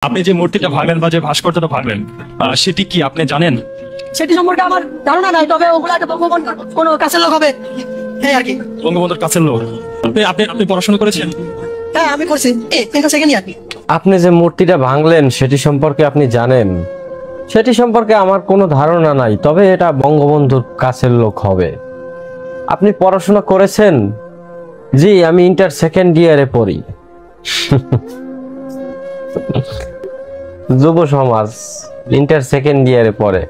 আপনি যে মূর্তিটা ভাঙলেন বা যে ভাস্কর্যটা ভাঙলেন সেটি কি আপনি জানেন? সেটি সম্পর্কে আমার ধারণা নাই, তবে ওগুলা একটা বঙ্গবন্ধুর কোনো কাছের লোক হবে, এই আর কি। বঙ্গবন্ধুর কাছের লোক। আপনি আপনি আপনি পড়াশোনা করেছেন? হ্যাঁ, আমি করছি, সেকেন্ড ইয়ার। আপনি যে মূর্তিটা ভাঙলেন সেটি সম্পর্কে আপনি জানেন? সেটি সম্পর্কে আমার কোনো ধারণা নাই, তবে এটা বঙ্গবন্ধুর কাছের লোক হবে। আপনি পড়াশোনা করেছেন? জি, আমি ইন্টার সেকেন্ড ইয়ারে পড়ি। যুব সমাজ ইন্টার সেকেন্ড ইয়ারে পড়ে।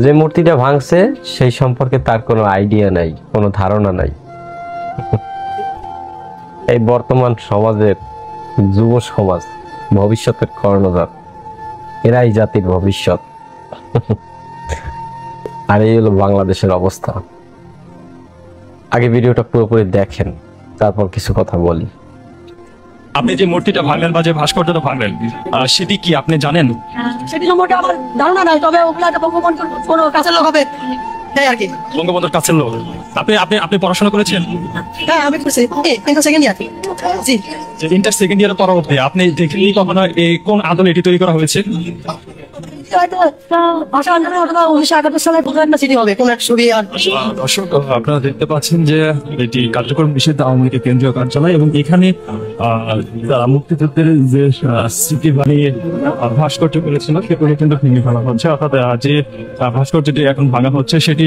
যে মূর্তিটা ভাঙছে সেই সম্পর্কে তার কোনো আইডিয়া নাই, কোনো ধারণা নাই। এই বর্তমান সমাজের যুব সমাজ ভবিষ্যতের কর্ণধার, এরাই জাতির ভবিষ্যৎ। আর এই হলো বাংলাদেশের অবস্থা। আগে ভিডিওটা পুরোপুরি দেখেন, তারপর কিছু কথা বলি। আপনি যে মূর্তিটা ভাঙলেন বা যে ভাস্কর্যটা ভাঙলেন সেটি কি আপনি জানেন? সেটি সম্পর্কে আমার ধারণা নাই, তবে ওগুলা একটা বঙ্গবন্ধুর কোনো কাছের লোক হবে, এই আর কি। বঙ্গবন্ধুর কাছের লোক। আপনি আপনি আপনি পড়াশোনা করেছেন? হ্যাঁ, আমি করছি, সেকেন্ড ইয়ার। জি। ইন্টার সেকেন্ড ইয়ারের পরবর্তী আপনি দেখেননি কখনো কোন আদলে এটি তৈরি করা হয়েছে? দর্শক, আপনারা দেখতে পাচ্ছেন যে এটি কার্যক্রম নিষিদ্ধ আওয়ামী লীগের কেন্দ্রীয় কার্যালয়, এবং এখানে মুক্তিযুদ্ধের যে স্মৃতি বানিয়ে ভাস্কর্য করেছিল সেগুলো কিন্তু ভেঙে ফেলা হচ্ছে। অর্থাৎ যে ভাস্কর্যটি এখন ভাঙা হচ্ছে সেটি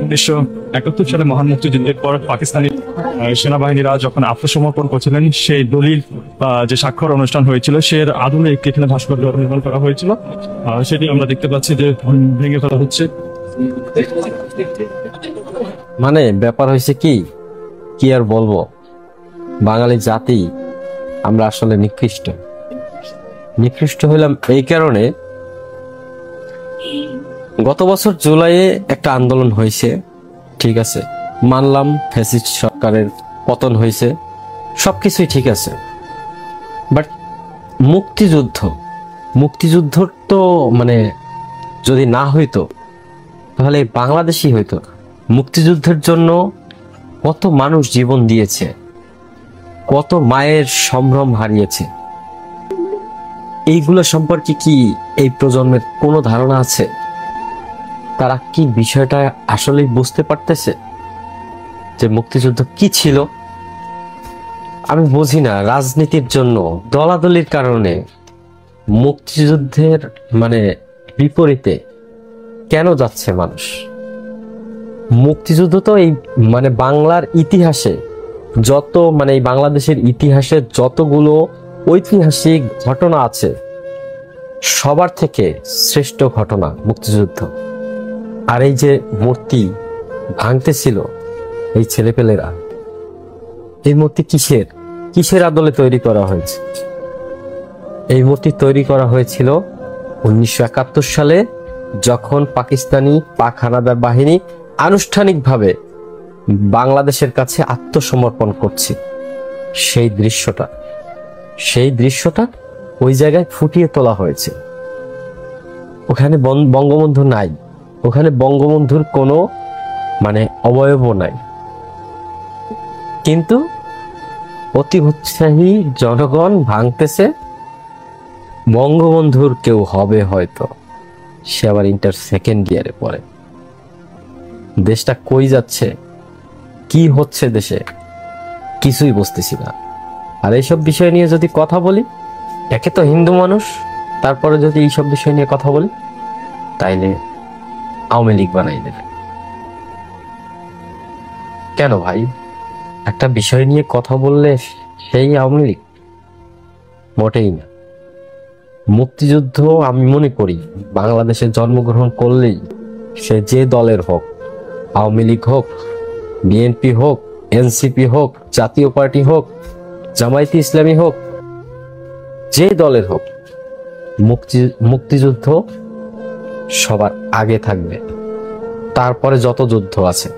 1971 সালে মহান মুক্তিযুদ্ধের পর পাকিস্তানি সেনাবাহিনীরা যখন আত্মসমর্পণ করছিলেন সেই দলিল যে স্বাক্ষর অনুষ্ঠান হয়েছিল সে আদলে একটি এখানে ভাস্কর্য নির্মাণ করা হয়েছিল, সেটি আমরা দেখতে পাচ্ছি যে ভেঙে ফেলা হচ্ছে। মানে ব্যাপার হয়েছে কি আর বলবো, বাঙালি জাতি আমরা আসলে নিকৃষ্ট হইলাম এই কারণে। গত বছর জুলাইয়ে একটা আন্দোলন হয়েছে, ঠিক আছে, মানলাম ফ্যাসিস্ট সরকারের পতন হয়েছে, সবকিছুই ঠিক আছে, বাট মুক্তিযুদ্ধ তো মানে যদি না হইতো তাহলে বাংলাদেশই হইতো। মুক্তিযুদ্ধের জন্য কত মানুষ জীবন দিয়েছে, কত মায়ের সম্ভ্রম হারিয়েছে, এইগুলো সম্পর্কে কি এই প্রজন্মের কোনো ধারণা আছে? তারা কি বিষয়টা আসলেই বুঝতে পারতেছে যে মুক্তিযুদ্ধ কি ছিল? আমি বুঝি না, রাজনীতির জন্য দলাদলির কারণে মুক্তিযুদ্ধের মানে বিপরীতে কেন যাচ্ছে মানুষ? মুক্তিযুদ্ধ তো এই মানে বাংলার ইতিহাসে যত মানে এই বাংলাদেশের ইতিহাসে যতগুলো ঐতিহাসিক ঘটনা আছে সবার থেকে শ্রেষ্ঠ ঘটনা মুক্তিযুদ্ধ। আর এই যে মূর্তি ভাঙতেছিল এই ছেলেপেলেরা, এই মূর্তি কিসের আদলে তৈরি করা হয়েছে? এই মূর্তি তৈরি করা হয়েছিল 1971 সালে, যখন পাকিস্তানি পাক হানাদার বাহিনী আনুষ্ঠানিকভাবে বাংলাদেশের কাছে আত্মসমর্পণ করছে। সেই দৃশ্যটা ওই জায়গায় ফুটিয়ে তোলা হয়েছে। ওখানে বঙ্গবন্ধু নাই, ওখানে বঙ্গবন্ধুর কোনো মানে অবয়বও নাই, কিন্তু অতি উৎসাহী জনগণ ভাঙতেছে। বঙ্গবন্ধুর কেউ হবে হয়তো, সে আবার ইন্টার সেকেন্ড ইয়ারে পড়ে। দেশটা কই যাচ্ছে, কি হচ্ছে দেশে, কিছুই বুঝতেছি না। আর এইসব বিষয় নিয়ে যদি কথা বলি, একে তো হিন্দু মানুষ, তারপরে যদি এইসব বিষয় নিয়ে কথা বলি তাইলে আওয়ামী লীগ বানাই দেবে। কেন ভাই, একটা বিষয় নিয়ে কথা বললে সেই আওয়ামী লীগ? মোটেই না। মুক্তিযুদ্ধ আমি মনে করি বাংলাদেশে জন্মগ্রহণ করলেই সে যে দলের হোক, আওয়ামী লীগ হোক, বিএনপি হোক, এনসিপি হোক, জাতীয় পার্টি হোক, জামায়াতে ইসলামী হোক, যে দলের হোক, মুক্তিযুদ্ধ সবার আগে থাকবে, তারপরে যত যুদ্ধ আছে।